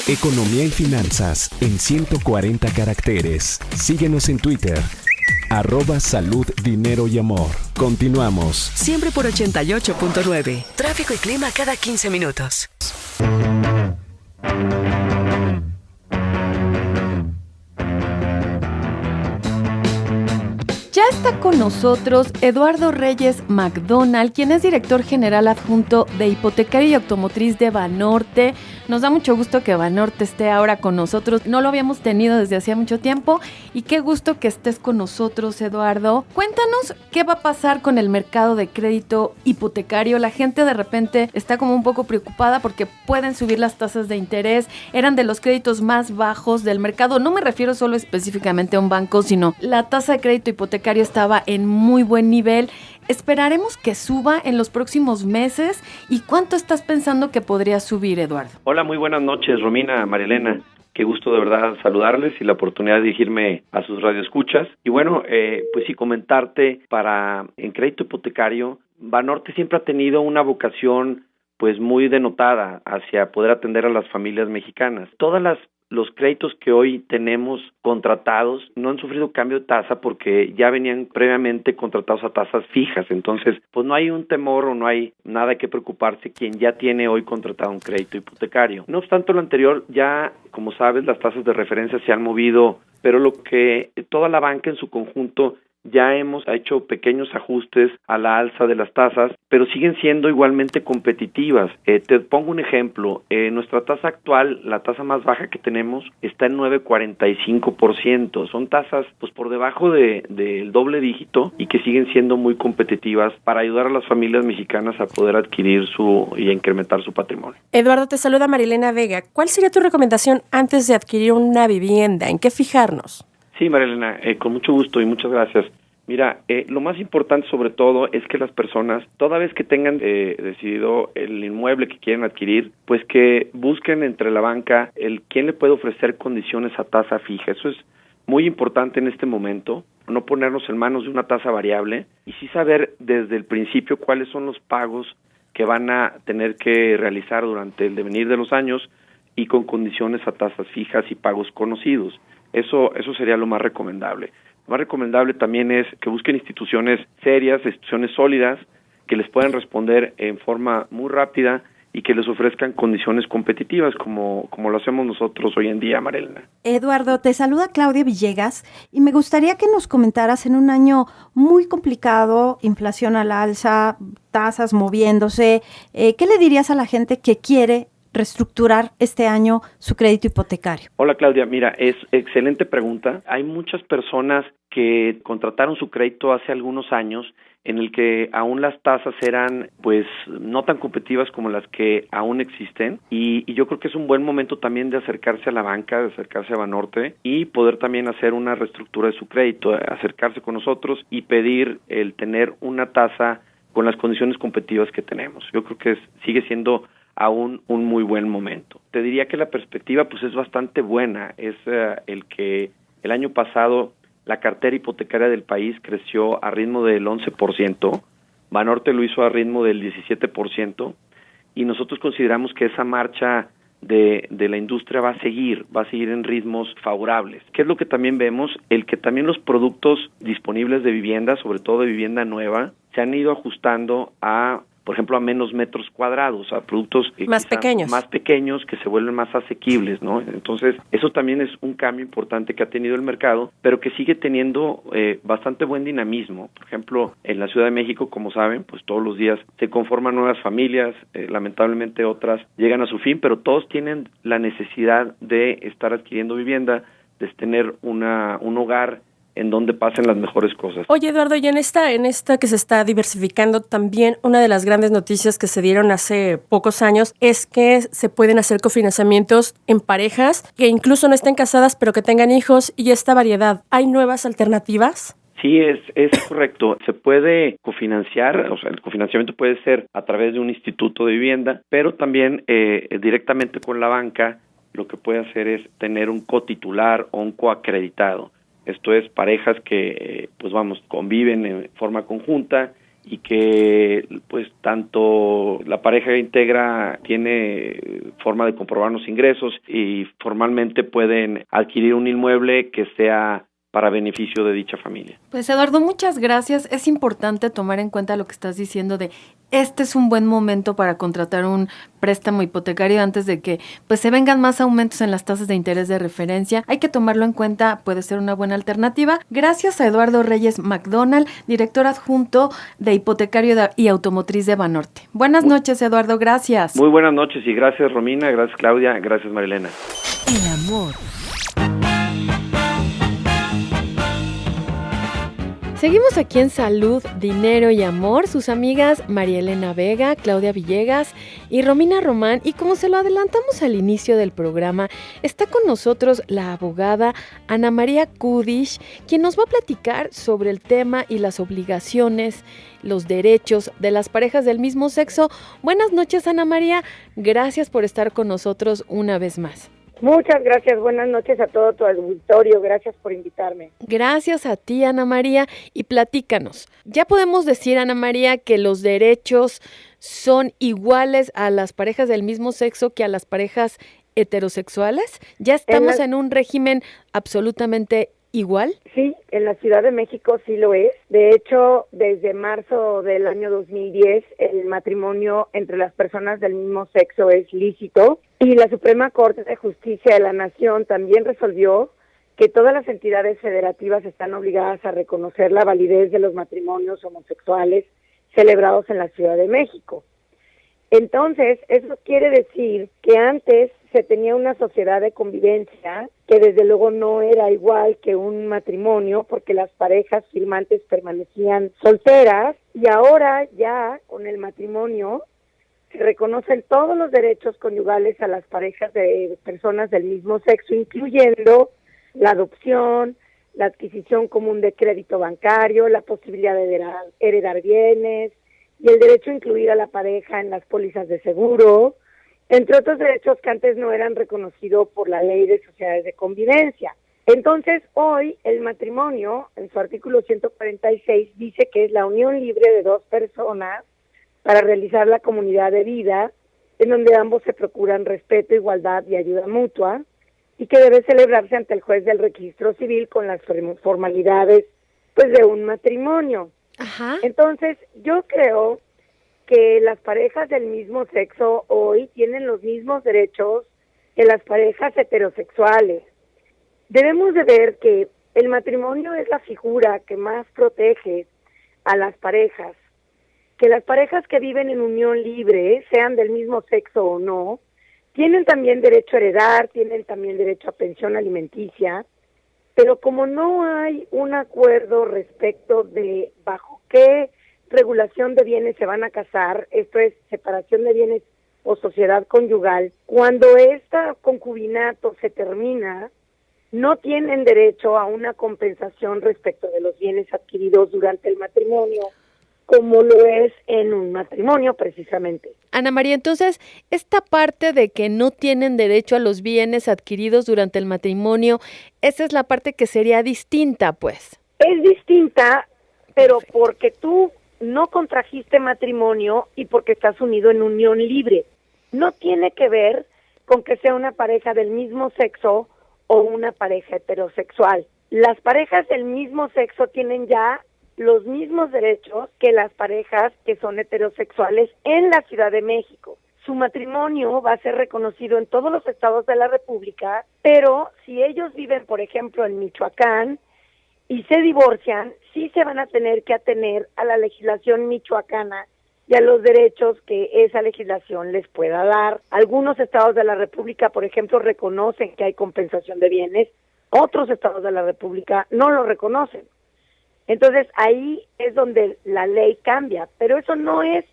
Economía y finanzas en 140 caracteres. Síguenos en Twitter. @salud, dinero y amor. Continuamos. Siempre por 88.9. Tráfico y clima cada 15 minutos. Ya está con nosotros Eduardo Reyes McDonald, quien es director general adjunto de Hipotecaria y Automotriz de Banorte. Nos da mucho gusto que Banorte esté ahora con nosotros. No lo habíamos tenido desde hacía mucho tiempo y qué gusto que estés con nosotros, Eduardo. Cuéntanos qué va a pasar con el mercado de crédito hipotecario. La gente de repente está como un poco preocupada porque pueden subir las tasas de interés. Eran de los créditos más bajos del mercado. No me refiero solo específicamente a un banco, sino la tasa de crédito hipotecario estaba en muy buen nivel. ¿Esperaremos que suba en los próximos meses? ¿Y cuánto estás pensando que podría subir, Eduardo? Hola, muy buenas noches, Romina, Marilena. Qué gusto de verdad saludarles y la oportunidad de dirigirme a sus radioescuchas. Y bueno, pues sí, comentarte en crédito hipotecario, Banorte siempre ha tenido una vocación pues muy denotada hacia poder atender a las familias mexicanas. Los créditos que hoy tenemos contratados no han sufrido cambio de tasa porque ya venían previamente contratados a tasas fijas. Entonces, pues no hay un temor o no hay nada que preocuparse quien ya tiene hoy contratado un crédito hipotecario. No obstante lo anterior, ya, como sabes, las tasas de referencia se han movido, pero lo que toda la banca en su conjunto ya hemos hecho pequeños ajustes a la alza de las tasas, pero siguen siendo igualmente competitivas. Te pongo un ejemplo. Nuestra tasa actual, la tasa más baja que tenemos, está en 9.45%. Son tasas pues por debajo del doble dígito y que siguen siendo muy competitivas para ayudar a las familias mexicanas a poder adquirir y a incrementar su patrimonio. Eduardo, te saluda Marilena Vega. ¿Cuál sería tu recomendación antes de adquirir una vivienda? ¿En qué fijarnos? Sí, Marilena, con mucho gusto y muchas gracias. Mira, lo más importante sobre todo es que las personas, toda vez que tengan decidido el inmueble que quieren adquirir, pues que busquen entre la banca quién le puede ofrecer condiciones a tasa fija. Eso es muy importante en este momento, no ponernos en manos de una tasa variable y sí saber desde el principio cuáles son los pagos que van a tener que realizar durante el devenir de los años y con condiciones a tasas fijas y pagos conocidos. Eso sería lo más recomendable. Lo más recomendable también es que busquen instituciones serias, instituciones sólidas, que les puedan responder en forma muy rápida y que les ofrezcan condiciones competitivas como lo hacemos nosotros hoy en día, Marilena. Eduardo, te saluda Claudia Villegas y me gustaría que nos comentaras en un año muy complicado, inflación a la alza, tasas moviéndose, ¿qué le dirías a la gente que quiere reestructurar este año su crédito hipotecario? Hola Claudia, mira, es excelente pregunta. Hay muchas personas que contrataron su crédito hace algunos años en el que aún las tasas eran pues no tan competitivas como las que aún existen y yo creo que es un buen momento también de acercarse a la banca, de acercarse a Banorte y poder también hacer una reestructura de su crédito, acercarse con nosotros y pedir el tener una tasa con las condiciones competitivas que tenemos. Yo creo que sigue siendo aún un muy buen momento. Te diría que la perspectiva pues es bastante buena, es el que el año pasado la cartera hipotecaria del país creció a ritmo del 11%, Banorte lo hizo a ritmo del 17% y nosotros consideramos que esa marcha de la industria va a seguir en ritmos favorables. ¿Qué es lo que también vemos? El que también los productos disponibles de vivienda, sobre todo de vivienda nueva, se han ido ajustando por ejemplo, a menos metros cuadrados, a productos más pequeños que se vuelven más asequibles, ¿no? Entonces, eso también es un cambio importante que ha tenido el mercado, pero que sigue teniendo bastante buen dinamismo. Por ejemplo, en la Ciudad de México, como saben, pues todos los días se conforman nuevas familias, lamentablemente otras llegan a su fin, pero todos tienen la necesidad de estar adquiriendo vivienda, de tener un hogar en donde pasen las mejores cosas. Oye, Eduardo, y en esta que se está diversificando también, una de las grandes noticias que se dieron hace pocos años es que se pueden hacer cofinanciamientos en parejas que incluso no estén casadas, pero que tengan hijos y esta variedad. ¿Hay nuevas alternativas? Sí, es correcto. Se puede cofinanciar, o sea, el cofinanciamiento puede ser a través de un instituto de vivienda, pero también directamente con la banca, lo que puede hacer es tener un cotitular o un coacreditado. Esto es parejas que, conviven en forma conjunta y que pues tanto la pareja íntegra tiene forma de comprobar los ingresos y formalmente pueden adquirir un inmueble que sea para beneficio de dicha familia. Pues Eduardo, muchas gracias. Es importante tomar en cuenta lo que estás diciendo de este es un buen momento para contratar un préstamo hipotecario antes de que pues se vengan más aumentos en las tasas de interés de referencia. Hay que tomarlo en cuenta, puede ser una buena alternativa. Gracias a Eduardo Reyes McDonald, director adjunto de Hipotecario y Automotriz de Banorte. Buenas noches, Eduardo, gracias. Muy buenas noches y gracias Romina, gracias Claudia, gracias Marilena. El amor. Seguimos aquí en Salud, Dinero y Amor, sus amigas María Elena Vega, Claudia Villegas y Romina Román. Y como se lo adelantamos al inicio del programa, está con nosotros la abogada Ana María Kudish, quien nos va a platicar sobre el tema y las obligaciones, los derechos de las parejas del mismo sexo. Buenas noches, Ana María, gracias por estar con nosotros una vez más. Muchas gracias, buenas noches a todo tu auditorio, gracias por invitarme. Gracias a ti, Ana María, y platícanos. ¿Ya podemos decir, Ana María, que los derechos son iguales a las parejas del mismo sexo que a las parejas heterosexuales? ¿Ya estamos en un régimen absolutamente igual? Sí, en la Ciudad de México sí lo es. De hecho, desde marzo del año 2010, el matrimonio entre las personas del mismo sexo es lícito. Y la Suprema Corte de Justicia de la Nación también resolvió que todas las entidades federativas están obligadas a reconocer la validez de los matrimonios homosexuales celebrados en la Ciudad de México. Entonces, eso quiere decir que antes se tenía una sociedad de convivencia que desde luego no era igual que un matrimonio porque las parejas firmantes permanecían solteras y ahora ya con el matrimonio se reconocen todos los derechos conyugales a las parejas de personas del mismo sexo, incluyendo la adopción, la adquisición común de crédito bancario, la posibilidad de heredar bienes y el derecho a incluir a la pareja en las pólizas de seguro, entre otros derechos que antes no eran reconocidos por la ley de sociedades de convivencia. Entonces, hoy el matrimonio, en su artículo 146, dice que es la unión libre de dos personas para realizar la comunidad de vida, en donde ambos se procuran respeto, igualdad y ayuda mutua, y que debe celebrarse ante el juez del registro civil con las formalidades pues de un matrimonio. Ajá. Entonces, yo creo que las parejas del mismo sexo hoy tienen los mismos derechos que las parejas heterosexuales. Debemos de ver que el matrimonio es la figura que más protege a las parejas, que las parejas que viven en unión libre, sean del mismo sexo o no, tienen también derecho a heredar, tienen también derecho a pensión alimenticia, pero como no hay un acuerdo respecto de bajo qué regulación de bienes se van a casar, esto es separación de bienes o sociedad conyugal, cuando este concubinato se termina, no tienen derecho a una compensación respecto de los bienes adquiridos durante el matrimonio, como lo es en un matrimonio precisamente. Ana María, entonces, esta parte de que no tienen derecho a los bienes adquiridos durante el matrimonio, esa es la parte que sería distinta, pues. Es distinta, pero porque tú no contrajiste matrimonio y porque estás unido en unión libre. No tiene que ver con que sea una pareja del mismo sexo o una pareja heterosexual. Las parejas del mismo sexo tienen ya los mismos derechos que las parejas que son heterosexuales en la Ciudad de México. Su matrimonio va a ser reconocido en todos los estados de la República, pero si ellos viven, por ejemplo, en Michoacán y se divorcian, sí se van a tener que atener a la legislación michoacana y a los derechos que esa legislación les pueda dar. Algunos estados de la República, por ejemplo, reconocen que hay compensación de bienes, otros estados de la República no lo reconocen. Entonces ahí es donde la ley cambia, pero eso no es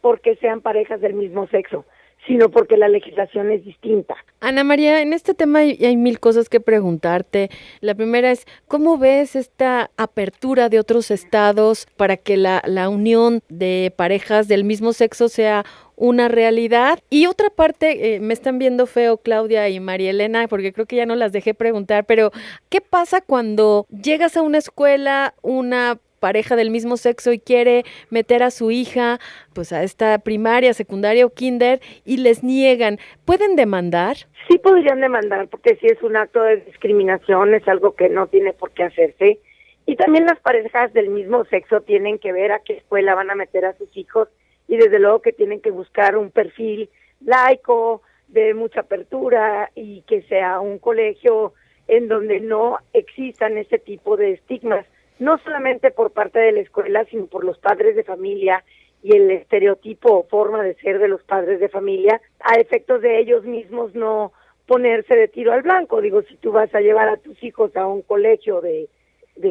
porque sean parejas del mismo sexo, sino porque la legislación es distinta. Ana María, en este tema hay mil cosas que preguntarte. La primera es, ¿cómo ves esta apertura de otros estados para que la unión de parejas del mismo sexo sea una realidad? Y otra parte, me están viendo feo Claudia y María Elena, porque creo que ya no las dejé preguntar, pero ¿qué pasa cuando llegas a una escuela, una pareja del mismo sexo y quiere meter a su hija pues a esta primaria, secundaria o kinder y les niegan, ¿pueden demandar? Sí podrían demandar, porque si es un acto de discriminación, es algo que no tiene por qué hacerse. Y también las parejas del mismo sexo tienen que ver a qué escuela van a meter a sus hijos y desde luego que tienen que buscar un perfil laico, de mucha apertura y que sea un colegio en donde no existan ese tipo de estigmas, no solamente por parte de la escuela, sino por los padres de familia y el estereotipo o forma de ser de los padres de familia, a efectos de ellos mismos no ponerse de tiro al blanco. Digo, si tú vas a llevar a tus hijos a un colegio de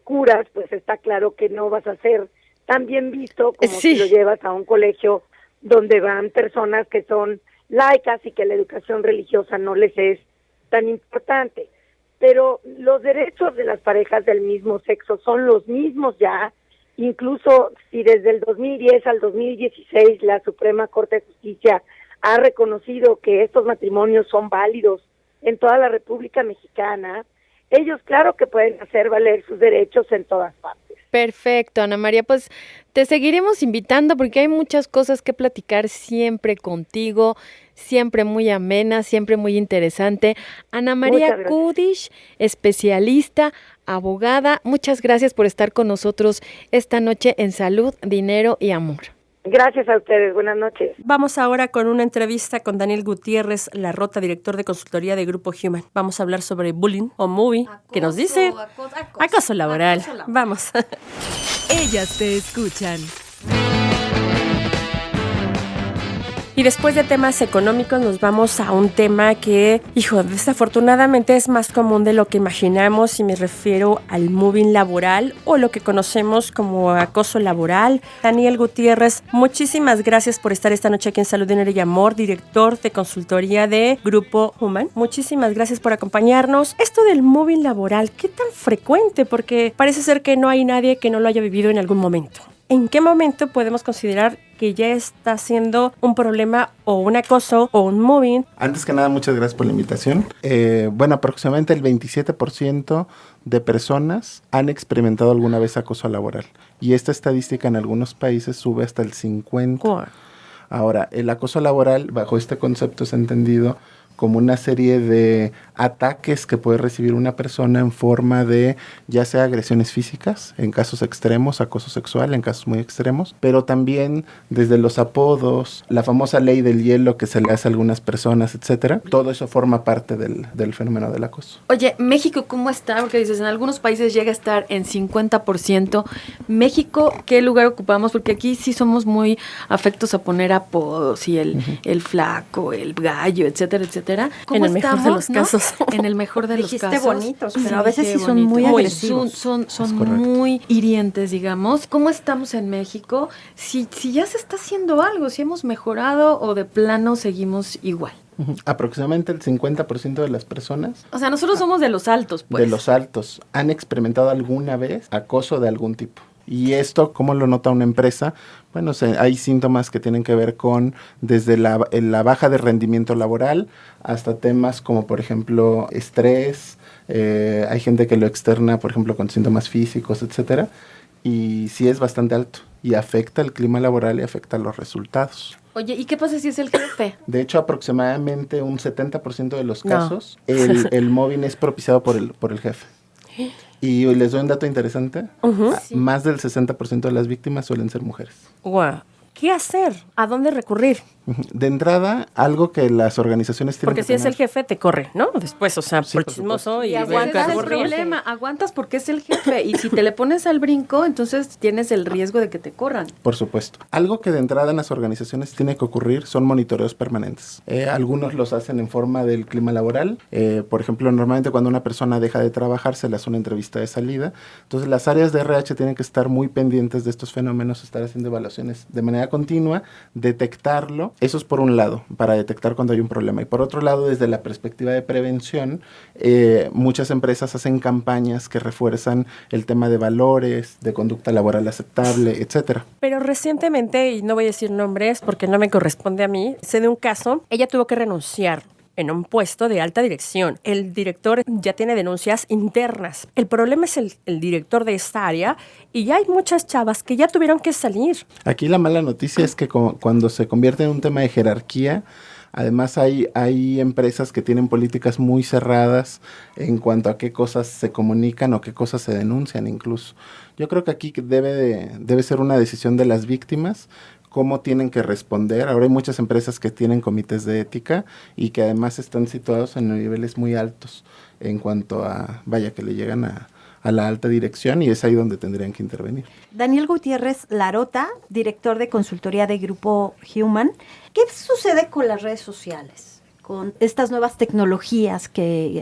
curas, pues está claro que no vas a ser tan bien visto como Sí. si lo llevas a un colegio donde van personas que son laicas y que la educación religiosa no les es tan importante. Pero los derechos de las parejas del mismo sexo son los mismos ya, incluso si desde el 2010 al 2016 la Suprema Corte de Justicia ha reconocido que estos matrimonios son válidos en toda la República Mexicana, ellos claro que pueden hacer valer sus derechos en todas partes. Perfecto, Ana María, pues te seguiremos invitando porque hay muchas cosas que platicar siempre contigo, siempre muy amena, siempre muy interesante. Ana María Muchas gracias. Kudish, especialista, abogada, muchas gracias por estar con nosotros esta noche en Salud, Dinero y Amor. Gracias a ustedes, buenas noches. Vamos ahora con una entrevista con Daniel Gutiérrez Larrota, director de consultoría de Grupo Human. Vamos a hablar sobre bullying o moving, que nos dice acoso laboral. Vamos. Ellas te escuchan. Y después de temas económicos nos vamos a un tema que, desafortunadamente es más común de lo que imaginamos y me refiero al moving laboral o lo que conocemos como acoso laboral. Daniel Gutiérrez, muchísimas gracias por estar esta noche aquí en Salud, Dinero y Amor, director de consultoría de Grupo Human. Muchísimas gracias por acompañarnos. Esto del moving laboral, ¿qué tan frecuente? Porque parece ser que no hay nadie que no lo haya vivido en algún momento. ¿En qué momento podemos considerar que ya está siendo un problema o un acoso o un moving? Antes que nada, muchas gracias por la invitación. Aproximadamente el 27% de personas han experimentado alguna vez acoso laboral. Y esta estadística en algunos países sube hasta el 50%. Ahora, el acoso laboral, bajo este concepto, es entendido como una serie de ataques que puede recibir una persona en forma de ya sea agresiones físicas, en casos extremos, acoso sexual, en casos muy extremos, pero también desde los apodos, la famosa ley del hielo que se le hace a algunas personas, etcétera. Todo eso forma parte del fenómeno del acoso. Oye, ¿México cómo está? Porque dices, en algunos países llega a estar en 50%. ¿México qué lugar ocupamos? Porque aquí sí somos muy afectos a poner apodos y el flaco, el gallo, etcétera, etcétera. En el mejor de los casos. En el mejor de los Dijiste casos. bonitos, pero a veces sí son bonito. muy agresivos. Son correcto. muy hirientes, digamos. ¿Cómo estamos en México? Si ya se está haciendo algo, si hemos mejorado o de plano seguimos igual. Aproximadamente el 50% de las personas O sea, nosotros somos de los altos, pues. de los altos han experimentado alguna vez acoso de algún tipo. Y esto, ¿cómo lo nota una empresa? Bueno, hay síntomas que tienen que ver con desde la baja de rendimiento laboral hasta temas como, por ejemplo, estrés. Hay gente que lo externa, por ejemplo, con síntomas físicos, etcétera. Y sí es bastante alto y afecta el clima laboral y afecta los resultados. Oye, ¿y qué pasa si es el jefe? De hecho, aproximadamente un 70% de los casos, el mobbing es propiciado por el jefe. Y les doy un dato interesante. Más del 60% de las víctimas suelen ser mujeres. Wow. ¿Qué hacer? ¿A dónde recurrir? De entrada, algo que las organizaciones tienen Porque que si es tener. el jefe, te corre, ¿no? Después, o sea, Sí, por por chismoso y Y ven aguantas el corriente. problema, aguantas porque es el jefe. Y si te le pones al brinco, entonces tienes el riesgo de que te corran. Por supuesto. Algo que de entrada en las organizaciones tiene que ocurrir son monitoreos permanentes. Algunos los hacen en forma del clima laboral. Por ejemplo, normalmente cuando una persona deja de trabajar se le hace una entrevista de salida. Entonces las áreas de RH tienen que estar muy pendientes de estos fenómenos, estar haciendo evaluaciones de manera continua, detectarlo. Eso es por un lado, para detectar cuando hay un problema. Y por otro lado, desde la perspectiva de prevención, muchas empresas hacen campañas que refuerzan el tema de valores, de conducta laboral aceptable, etcétera. Pero recientemente, y no voy a decir nombres porque no me corresponde a mí, sé de un caso, ella tuvo que renunciar en un puesto de alta dirección. El director ya tiene denuncias internas. El problema es el director de esta área y ya hay muchas chavas que ya tuvieron que salir. Aquí la mala noticia es que cuando se convierte en un tema de jerarquía, además hay empresas que tienen políticas muy cerradas en cuanto a qué cosas se comunican o qué cosas se denuncian incluso. Yo creo que aquí debe ser una decisión de las víctimas, cómo tienen que responder. Ahora hay muchas empresas que tienen comités de ética y que además están situados en niveles muy altos en cuanto a, que le llegan a la alta dirección, y es ahí donde tendrían que intervenir. Daniel Gutiérrez Larota, director de consultoría de Grupo Human. ¿Qué sucede con las redes sociales? Con estas nuevas tecnologías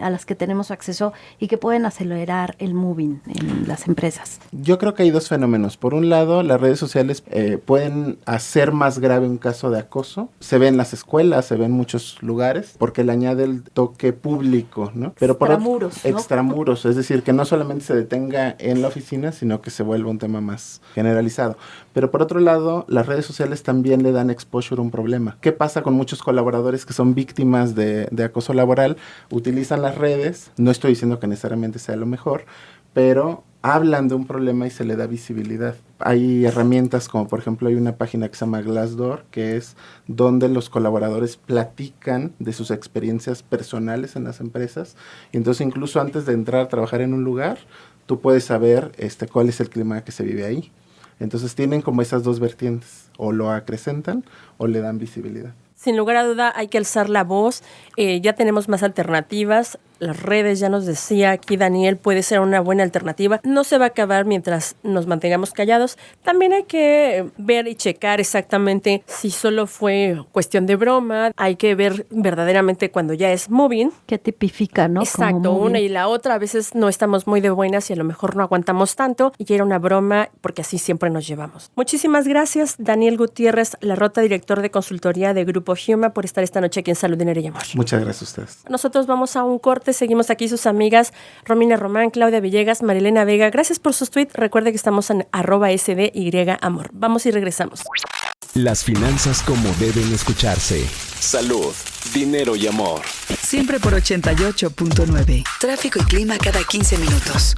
a las que tenemos acceso y que pueden acelerar el moving en las empresas. Yo creo que hay dos fenómenos. Por un lado, las redes sociales pueden hacer más grave un caso de acoso. Se ve en las escuelas, se ve en muchos lugares, porque le añade el toque público, ¿no? Pero extramuros, ¿no? Extramuros, es decir, que no solamente se detenga en la oficina, sino que se vuelva un tema más generalizado. Pero por otro lado, las redes sociales también le dan exposure a un problema. ¿Qué pasa con muchos colaboradores que son víctimas de acoso laboral? Utilizan las redes, no estoy diciendo que necesariamente sea lo mejor, pero hablan de un problema y se le da visibilidad. Hay herramientas como, por ejemplo, hay una página que se llama Glassdoor, que es donde los colaboradores platican de sus experiencias personales en las empresas, y entonces incluso antes de entrar a trabajar en un lugar, tú puedes saber cuál es el clima que se vive ahí. Entonces tienen como esas dos vertientes, o lo acrecentan o le dan visibilidad. Sin lugar a duda hay que alzar la voz, ya tenemos más alternativas, las redes, ya nos decía aquí Daniel, puede ser una buena alternativa, no se va a acabar mientras nos mantengamos callados. También hay que ver y checar exactamente si solo fue cuestión de broma, hay que ver verdaderamente cuando ya es moving. ¿Qué tipifica, no? Exacto, una y la otra, a veces no estamos muy de buenas y a lo mejor no aguantamos tanto y era una broma porque así siempre nos llevamos. Muchísimas gracias, Daniel Gutiérrez Larota, director de consultoría de Grupo Human, por estar esta noche aquí en Salud, Dinero y Amor. Muchas gracias a ustedes. Nosotros vamos a un corte, seguimos aquí sus amigas Romina Román, Claudia Villegas, Marilena Vega. Gracias por sus tweets. Recuerde que estamos en @SDYAmor. Vamos y regresamos. Las finanzas como deben escucharse. Salud, dinero y amor. Siempre por 88.9. Tráfico y clima cada 15 minutos.